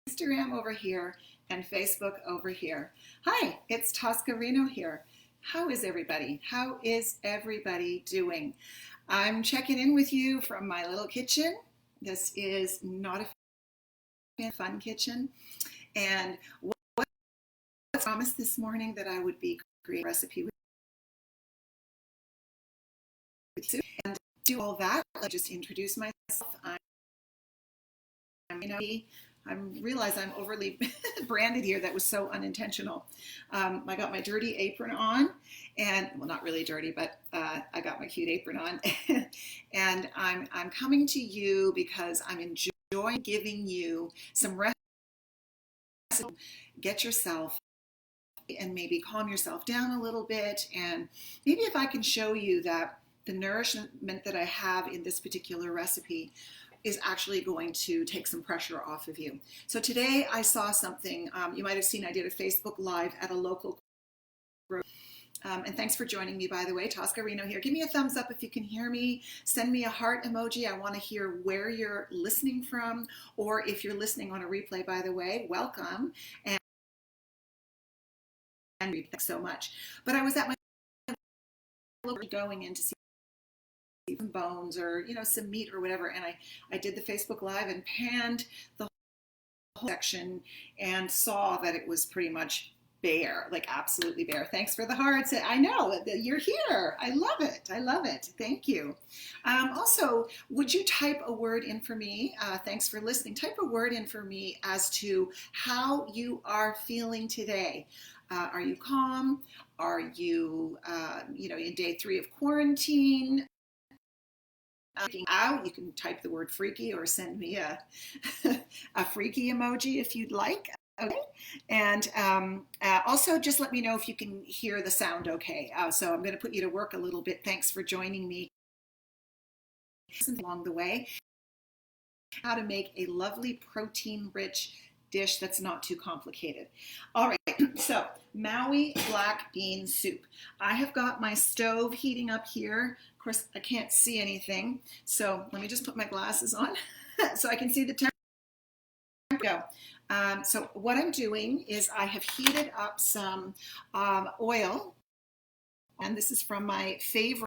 Instagram over here and Facebook over here. Hi, it's Tosca Reno here. How is everybody? How is everybody doing? I'm checking in with you from my little kitchen. This is not a fun kitchen. And what I promised this morning that I would be creating a recipe with soup and do all that. I'll just introduce myself. I realize I'm overly branded here. That was so unintentional. I got my dirty apron on, and well, not really dirty, but I got my cute apron on, and I'm coming to you because I'm enjoying giving you some recipes. Get yourself and maybe calm yourself down a little bit, and maybe if I can show you that the nourishment that I have in this particular recipe is actually going to take some pressure off of you. So today I saw something, you might have seen I did a Facebook Live at a local group. And thanks for joining me, by the way. Tosca Reno here. Give me a thumbs up if you can hear me. Send me a heart emoji. I want to hear where you're listening from, or if you're listening on a replay, by the way, welcome. And thanks so much. But I was at my going in to see some bones or some meat or whatever, and I did the Facebook Live and panned the whole section and saw that it was pretty much bare, like absolutely bare. Thanks for the hearts. I know that you're here. I love it. I love it. Thank you. Also, would you type a word in for me? Thanks for listening. Type a word in for me as to how you are feeling today. Are you calm? Are you, in day 3 of quarantine? Out, you can type the word freaky or send me a freaky emoji if you'd like. Okay, and also just let me know if you can hear the sound okay. So I'm going to put you to work a little bit. Thanks for joining me along the way. How to make a lovely protein-rich dish that's not too complicated. All right, so Maui black bean soup. I have got my stove heating up here. Of course, I can't see anything, so let me just put my glasses on so I can see the temperature. So what I'm doing is I have heated up some oil, and this is from my favorite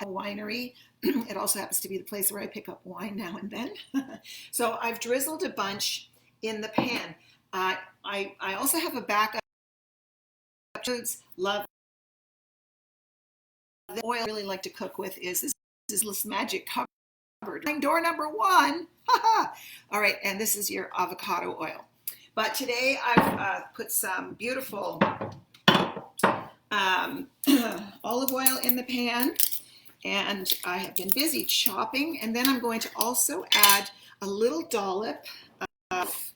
winery. It also happens to be the place where I pick up wine now and then. So I've drizzled a bunch in the pan. I also have a backup. Love the oil I really like to cook with is this magic cupboard. Door number 1. All right, and this is your avocado oil. But today I've put some beautiful olive oil in the pan. And I have been busy chopping, and then I'm going to also add a little dollop of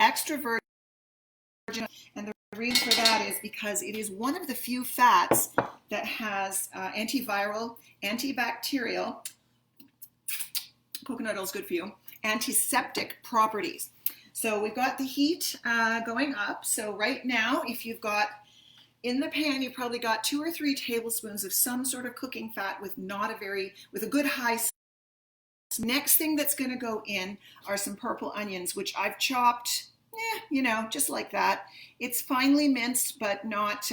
extra virgin. And the reason for that is because it is one of the few fats that has antiviral, antibacterial, coconut oil is good for you, antiseptic properties. So we've got the heat going up. So right now, if you've got in the pan, you probably got 2 or 3 tablespoons of some sort of cooking fat with a good high. Next thing that's going to go in are some purple onions, which I've chopped, just like that. It's finely minced, but not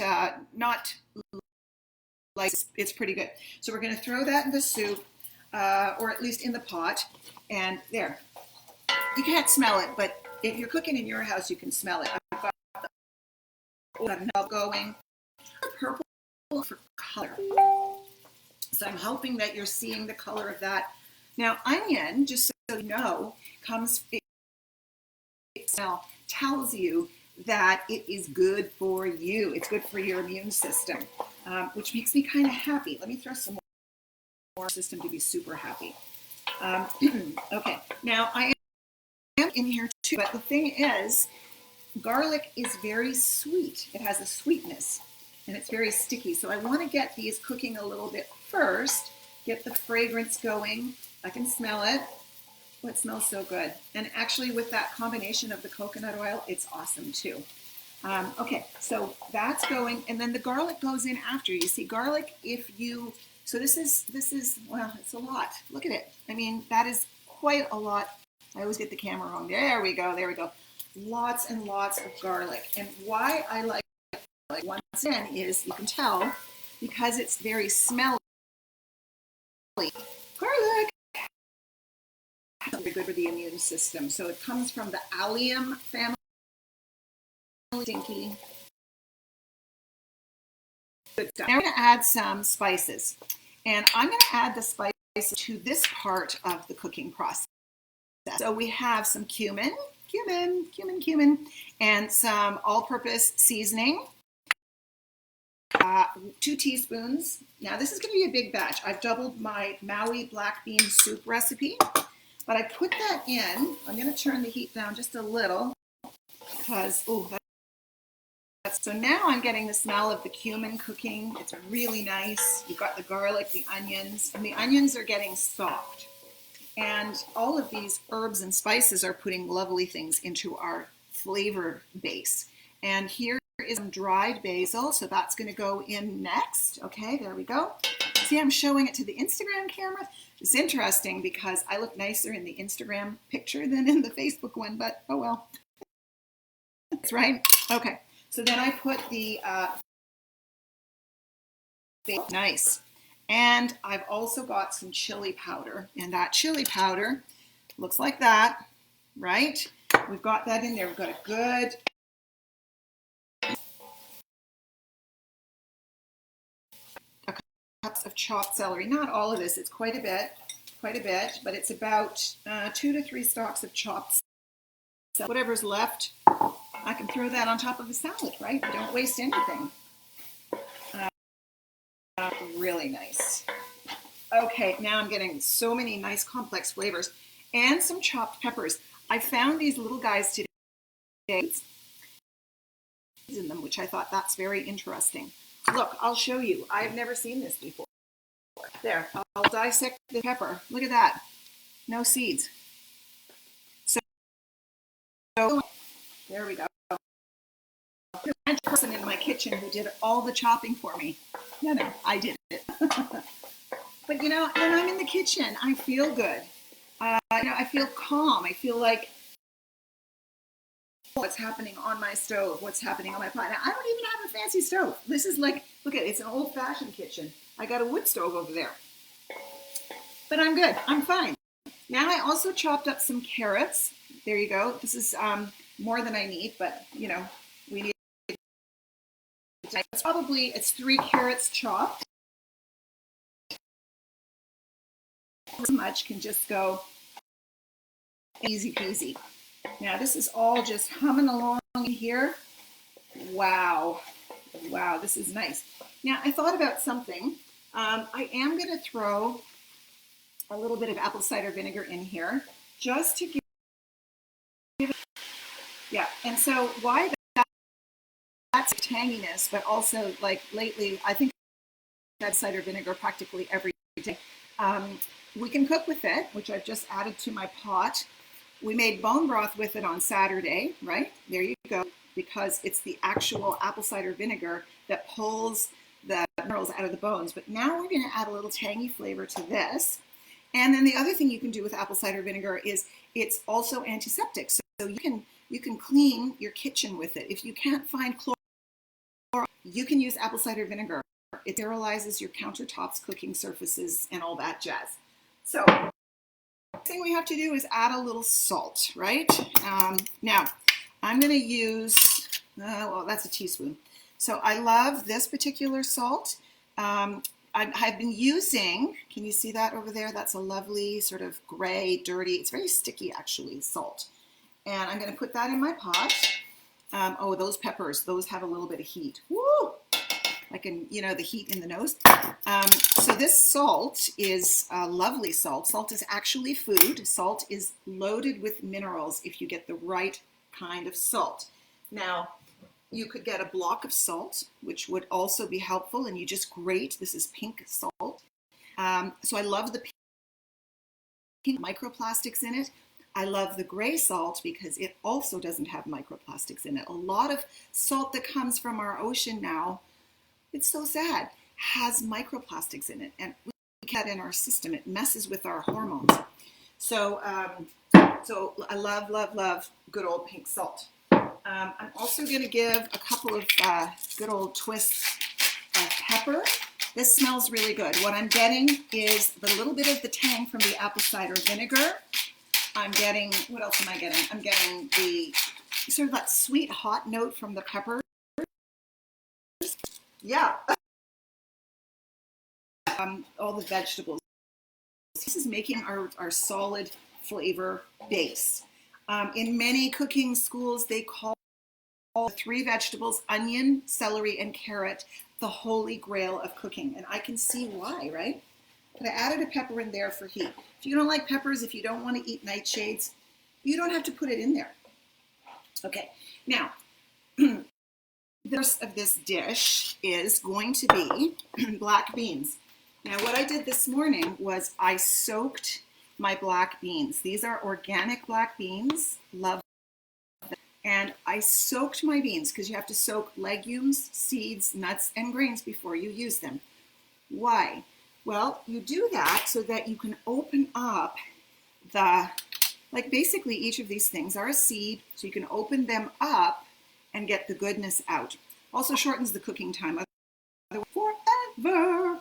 like it's pretty good. So we're going to throw that in the soup, or at least in the pot, and there. You can't smell it, but if you're cooking in your house, you can smell it. Going purple for color. So I'm hoping that you're seeing the color of that. Now, onion, just so you know, tells you that it is good for you. It's good for your immune system, which makes me kind of happy. Let me throw some more system to be super happy. Okay, now I am in here too, but the thing is, garlic is very sweet. It has a sweetness, and it's very sticky. So I want to get these cooking a little bit first, get the fragrance going. I can smell it. Oh, it smells so good. And actually with that combination of the coconut oil, it's awesome too. Okay, so that's going, and then the garlic goes in after. You see, garlic, if you So this is, well, it's a lot. Look at it. I mean, that is quite a lot. I always get the camera wrong. There we go. There we go. Lots and lots of garlic. And why I like garlic, once again, is you can tell because it's very smelly. Garlic. Very good for the immune system. So it comes from the allium family. Stinky. Good stuff. Now we're going to add some spices. And I'm going to add the spices to this part of the cooking process. So we have some cumin, and some all-purpose seasoning. 2 teaspoons. Now this is going to be a big batch. I've doubled my Maui Black Bean Soup recipe, but I put that in. I'm going to turn the heat down just a little because, so now I'm getting the smell of the cumin cooking. It's really nice. You've got the garlic, the onions, and the onions are getting soft. And all of these herbs and spices are putting lovely things into our flavor base. And here is some dried basil, so that's going to go in next. Okay, there we go. See, I'm showing it to the Instagram camera. It's interesting because I look nicer in the Instagram picture than in the Facebook one, but oh well. That's right. Okay. So then I put the nice. And I've also got some chili powder. And that chili powder looks like that, right? We've got that in there. We've got a good cups of chopped celery. Not all of this. It's quite a bit, but it's about 2 to 3 stalks of chopped celery. Whatever's left, I can throw that on top of a salad, right? Don't waste anything. Really nice. Okay, now I'm getting so many nice complex flavors and some chopped peppers. I found these little guys today in them, which I thought that's very interesting. Look, I'll show you. I've never seen this before. There, I'll dissect the pepper. Look at that. No seeds. So there we go. There's a person in my kitchen who did all the chopping for me. No, I did it. But you know, when I'm in the kitchen, I feel good. I feel calm. I feel like what's happening on my stove, what's happening on my pot. Now, I don't even have a fancy stove. This is like, look at it, it's an old-fashioned kitchen. I got a wood stove over there. But I'm good. I'm fine. Now I also chopped up some carrots. There you go. This is more than I need, but you know, we need. It's 3 carrots chopped. So much can just go easy peasy. Now this is all just humming along here. Wow, this is nice. Now I thought about something. I am going to throw a little bit of apple cider vinegar in here just to give it, yeah. And so why that's tanginess, but also like lately I think I've had cider vinegar practically every day. We can cook with it, which I've just added to my pot. We made bone broth with it on Saturday, right? There you go, because it's the actual apple cider vinegar that pulls the minerals out of the bones. But now we're going to add a little tangy flavor to this. And then the other thing you can do with apple cider vinegar is it's also antiseptic. So you can clean your kitchen with it. If you can't find chlorine, you can use apple cider vinegar. It sterilizes your countertops, cooking surfaces, and all that jazz. So the thing we have to do is add a little salt, right? Now, I'm going to use, well, that's a teaspoon. So I love this particular salt. I've been using, can you see that over there? That's a lovely sort of gray, dirty, it's very sticky actually, salt. And I'm going to put that in my pot. Oh, those peppers, those have a little bit of heat. Woo! Like in, you know, the heat in the nose. So this salt is lovely salt. Salt is actually food. Salt is loaded with minerals if you get the right kind of salt. Now, you could get a block of salt, which would also be helpful, and you just grate. This is pink salt. So I love the pink microplastics in it. I love the gray salt because it also doesn't have microplastics in it. A lot of salt that comes from our ocean now, it's so sad, has microplastics in it, and we get that in our system. It messes with our hormones. So, so I love, love, love good old pink salt. I'm also going to give a couple of good old twists of pepper. This smells really good. What I'm getting is the little bit of the tang from the apple cider vinegar. I'm getting, what else am I getting? I'm getting the sort of that sweet hot note from the pepper. Yeah. All the vegetables. This is making our solid flavor base. In many cooking schools, they call the three vegetables, onion, celery, and carrot, the holy grail of cooking. And I can see why, right? But I added a pepper in there for heat. If you don't like peppers, if you don't want to eat nightshades, you don't have to put it in there. Okay, now, the rest of this dish is going to be black beans. Now, what I did this morning was I soaked my black beans. These are organic black beans. Love them. And I soaked my beans because you have to soak legumes, seeds, nuts, and grains before you use them. Why? Well, you do that so that you can open up like basically each of these things are a seed, so you can open them up and get the goodness out. Also shortens the cooking time forever.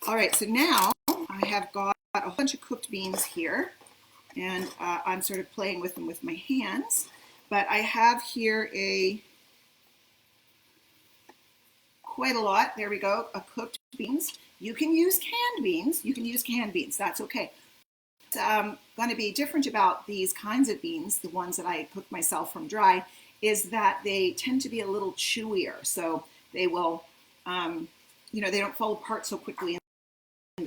All right, so now I have got a bunch of cooked beans here, and I'm sort of playing with them with my hands. But I have here quite a lot, there we go, of cooked beans. You can use canned beans. You can use canned beans. That's okay. What's going to be different about these kinds of beans, the ones that I cook myself from dry, is that they tend to be a little chewier. So they will, they don't fall apart so quickly.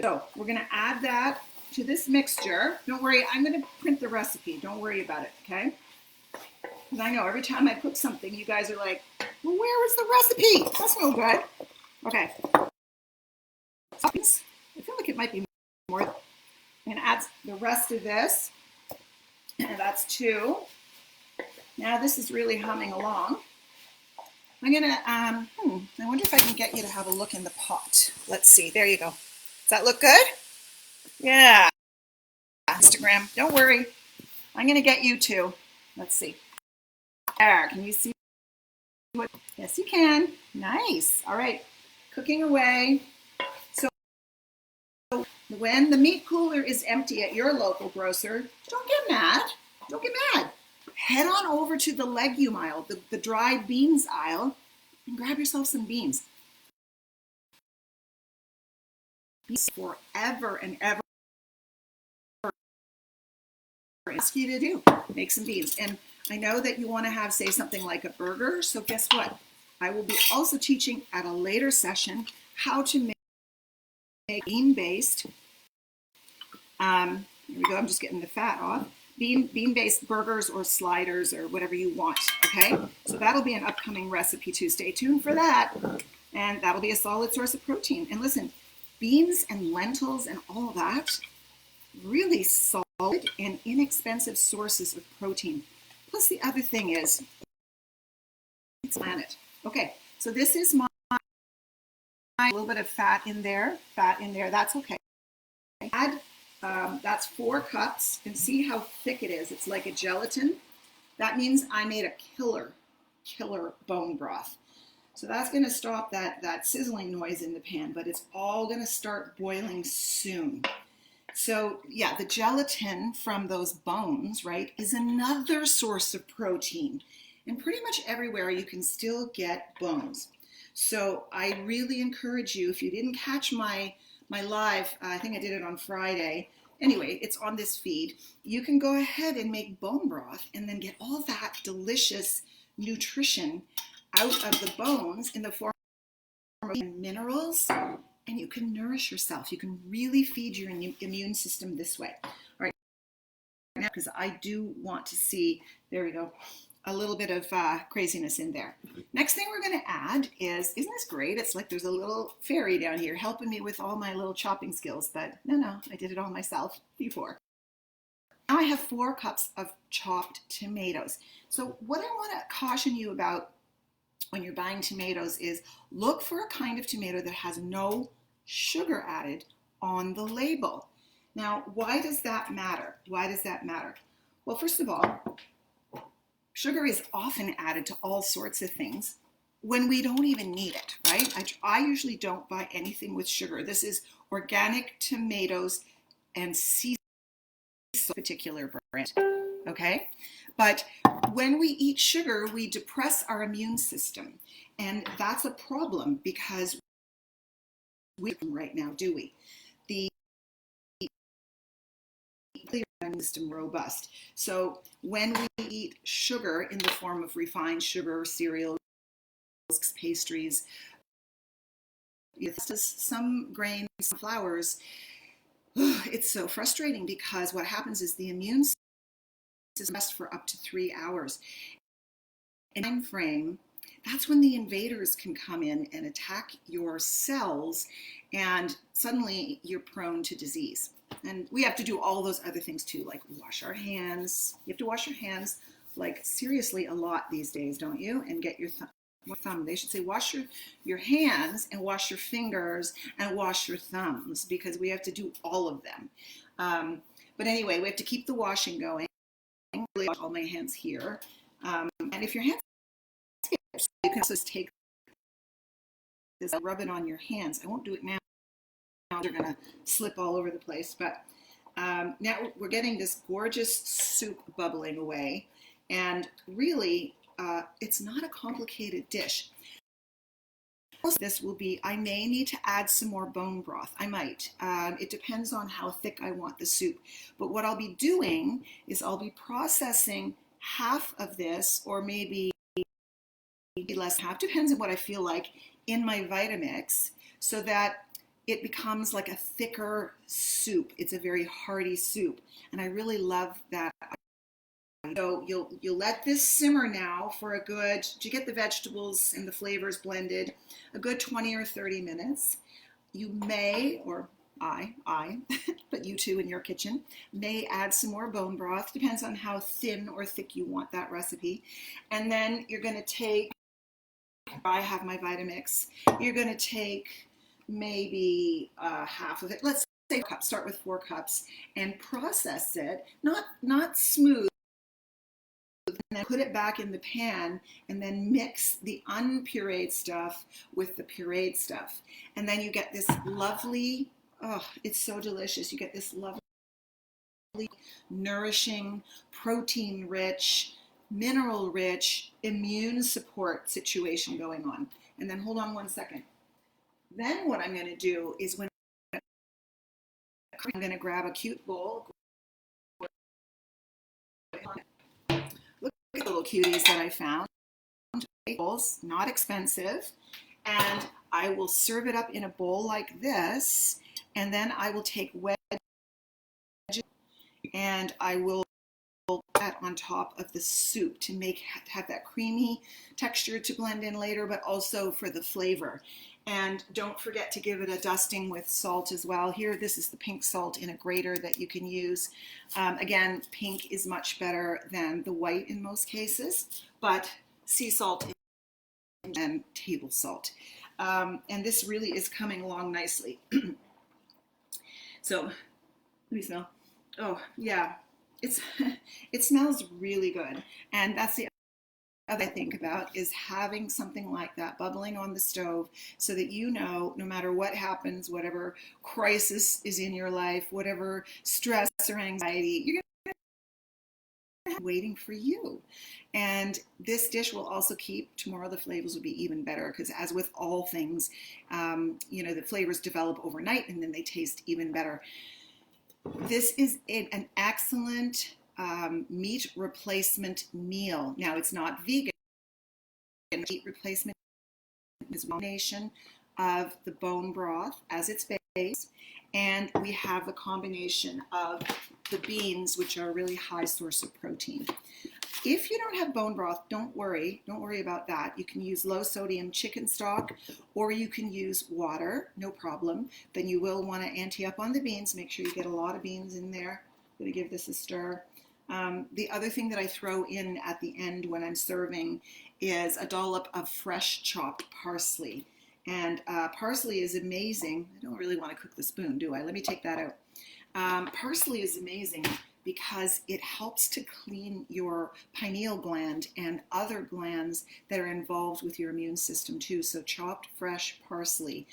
So we're going to add that to this mixture. Don't worry, I'm going to print the recipe. Don't worry about it, okay? And I know every time I cook something, you guys are like, well, where is the recipe? That's no good. Okay. I feel like it might be more. I'm going to add the rest of this. And that's 2. Now this is really humming along. I'm going to, I wonder if I can get you to have a look in the pot. Let's see. There you go. Does that look good? Yeah. Instagram. Don't worry. I'm going to get you too. Let's see. There. Can you see what? Yes, you can. Nice. All right. Cooking away. So when the meat cooler is empty at your local grocer, don't get mad. Don't get mad. Head on over to the legume aisle, the dried beans aisle, and grab yourself some beans. Forever and ever ask you to do. Make some beans. And I know that you want to have, say, something like a burger. So guess what? I will be also teaching at a later session how to make bean-based. Here we go. I'm just getting the fat off. Bean-based burgers or sliders or whatever you want, okay? So that'll be an upcoming recipe too. Stay tuned for that. And that'll be a solid source of protein. And listen, beans and lentils and all that, really solid and inexpensive sources of protein. Plus the other thing is, it's planet. Okay, so this is my a little bit of fat in there, that's okay. Add that's 4 cups, and see how thick it is. It's like a gelatin. That means I made a killer bone broth. So that's going to stop that sizzling noise in the pan, but it's all going to start boiling soon. So yeah, the gelatin from those bones, right, is another source of protein. And pretty much everywhere you can still get bones. So I really encourage you, if you didn't catch my live, I think I did it on Friday. Anyway, it's on this feed. You can go ahead and make bone broth and then get all that delicious nutrition out of the bones in the form of minerals, and you can nourish yourself. You can really feed your immune system this way. All right, now, because I do want to see, there we go, a little bit of craziness in there. Next thing we're going to add is, isn't this great? It's like there's a little fairy down here helping me with all my little chopping skills, but no, I did it all myself before. Now I have 4 cups of chopped tomatoes. So what I want to caution you about when you're buying tomatoes is look for a kind of tomato that has no sugar added on the label. Now, why does that matter? Why does that matter? Well, first of all, sugar is often added to all sorts of things when we don't even need it, right? I usually don't buy anything with sugar. This is organic tomatoes and sea salt, particular brand, okay? But when we eat sugar, we depress our immune system. And that's a problem because we don't right now, do we? The immune system robust. So when we eat sugar in the form of refined sugar, cereals, pastries, some grains, some flours, it's so frustrating because what happens is the immune system lasts for up to 3 hours. In time frame, that's when the invaders can come in and attack your cells, and suddenly you're prone to disease. And we have to do all those other things too, like wash our hands. You have to wash your hands like seriously a lot these days, don't you? And get your thumb. They should say wash your hands and wash your fingers and wash your thumbs, because we have to do all of them. But anyway, we have to keep the washing going. I really wash all my hands here. And if your hands, you can just take this, rub it on your hands. I won't do it now. They're going to slip all over the place. But now we're getting this gorgeous soup bubbling away. And really, it's not a complicated dish. This will be, I may need to add some more bone broth. I might. It depends on how thick I want the soup. But what I'll be doing is I'll be processing half of this, or maybe less, half, depends on what I feel like, in my Vitamix, so that it becomes like a thicker soup. It's a very hearty soup, and I really love that. So you'll let this simmer now for a good, to get the vegetables and the flavors blended, a good 20 or 30 minutes. You may, or I, but you too in your kitchen, may add some more bone broth. Depends on how thin or thick you want that recipe. And then you're going to take, I have my Vitamix, you're going to take maybe half of it. Let's say 4 cups, start with 4 cups, and process it, not smooth, and then put it back in the pan, and then mix the unpureed stuff with the pureed stuff. And then you get this lovely, oh, it's so delicious. You get this lovely, nourishing, protein-rich, mineral-rich, immune support situation going on. And then hold on one second. Then what I'm going to do is, when I'm going to grab a cute bowl. Look at the little cuties that I found. Bowls, not expensive. And I will serve it up in a bowl like this. And then I will take wedges and I will put that on top of the soup to have that creamy texture to blend in later, but also for the flavor. And don't forget to give it a dusting with salt as well. Here, this is the pink salt in a grater that you can use. Again, pink is much better than the white in most cases, but sea salt and table salt. And this really is coming along nicely. So, let me smell. Oh, yeah, it smells really good. And that's the other thing I think about, is having something like that bubbling on the stove, so that you know, no matter what happens, whatever crisis is in your life, whatever stress or anxiety, you're going to be waiting for you. And this dish will also keep, tomorrow the flavors will be even better, because as with all things, the flavors develop overnight and then they taste even better. This is an excellent meat replacement meal. Now, it's not vegan. Meat replacement is a combination of the bone broth as its base, and we have the combination of the beans, which are a really high source of protein. If you don't have bone broth, don't worry about that. You can use low sodium chicken stock, or you can use water, no problem. Then you will want to ante up on the beans. Make sure you get a lot of beans in there. I'm going to give this a stir. The other thing that I throw in at the end when I'm serving is a dollop of fresh chopped parsley. And parsley is amazing. I don't really want to cook the spoon, do I? Let me take that out. Parsley is amazing because it helps to clean your pineal gland and other glands that are involved with your immune system too. So chopped fresh parsley.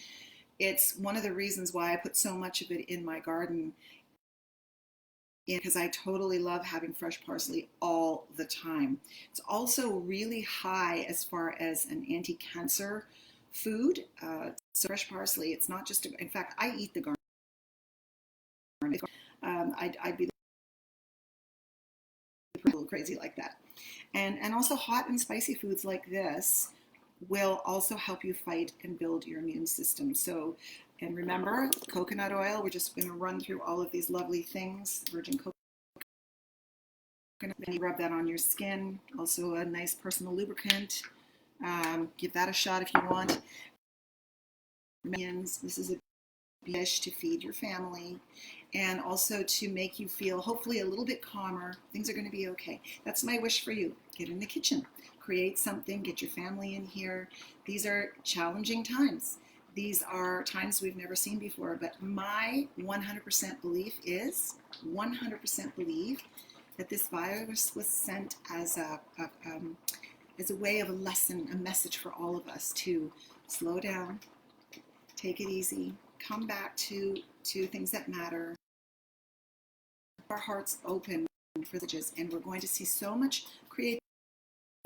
It's one of the reasons why I put so much of it in my garden, because I totally love having fresh parsley all the time. It's also really high as far as an anti-cancer food. So fresh parsley, it's not just, in fact, I eat the garlic. I'd be a little crazy like that. And also hot and spicy foods like this will also help you fight and build your immune system. So, and remember, coconut oil, we're just going to run through all of these lovely things. Virgin coconut, then you rub that on your skin. Also a nice personal lubricant. Give that a shot if you want. This is a dish to feed your family and also to make you feel hopefully a little bit calmer. Things are going to be okay. That's my wish for you. Get in the kitchen, create something, get your family in here. These are challenging times. These are times we've never seen before, but my 100% belief is 100% believe that this virus was sent as a way of a lesson, a message for all of us to slow down, take it easy, come back to things that matter. Our hearts open for the jizz, and we're going to see so much creativity,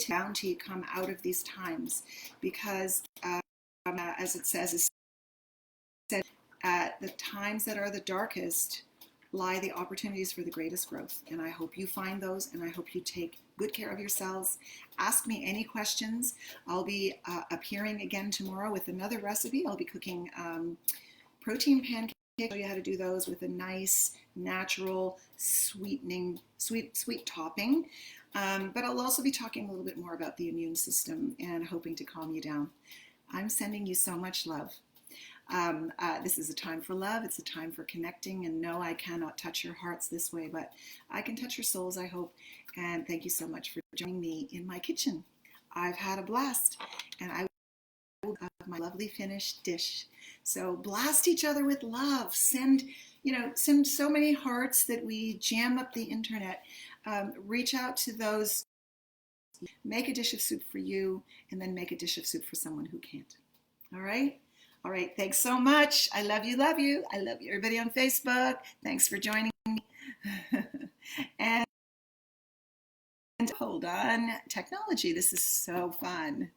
bounty come out of these times, because as it says, at the times that are the darkest lie the opportunities for the greatest growth. And I hope you find those, and I hope you take good care of yourselves. Ask me any questions. I'll be appearing again tomorrow with another recipe. I'll be cooking protein pancakes. I'll show you how to do those with a nice, natural, sweetening, sweet topping. But I'll also be talking a little bit more about the immune system and hoping to calm you down. I'm sending you so much love. This is a time for love. It's a time for connecting. And no, I cannot touch your hearts this way, but I can touch your souls, I hope. And thank you so much for joining me in my kitchen. I've had a blast, and I will have my lovely finished dish. So blast each other with love. Send so many hearts that we jam up the internet. Reach out to those. Make a dish of soup for you, and then make a dish of soup for someone who can't. All right? All right, thanks so much. I love you, love you. I love you, everybody on Facebook. Thanks for joining me. And hold on, technology, this is so fun.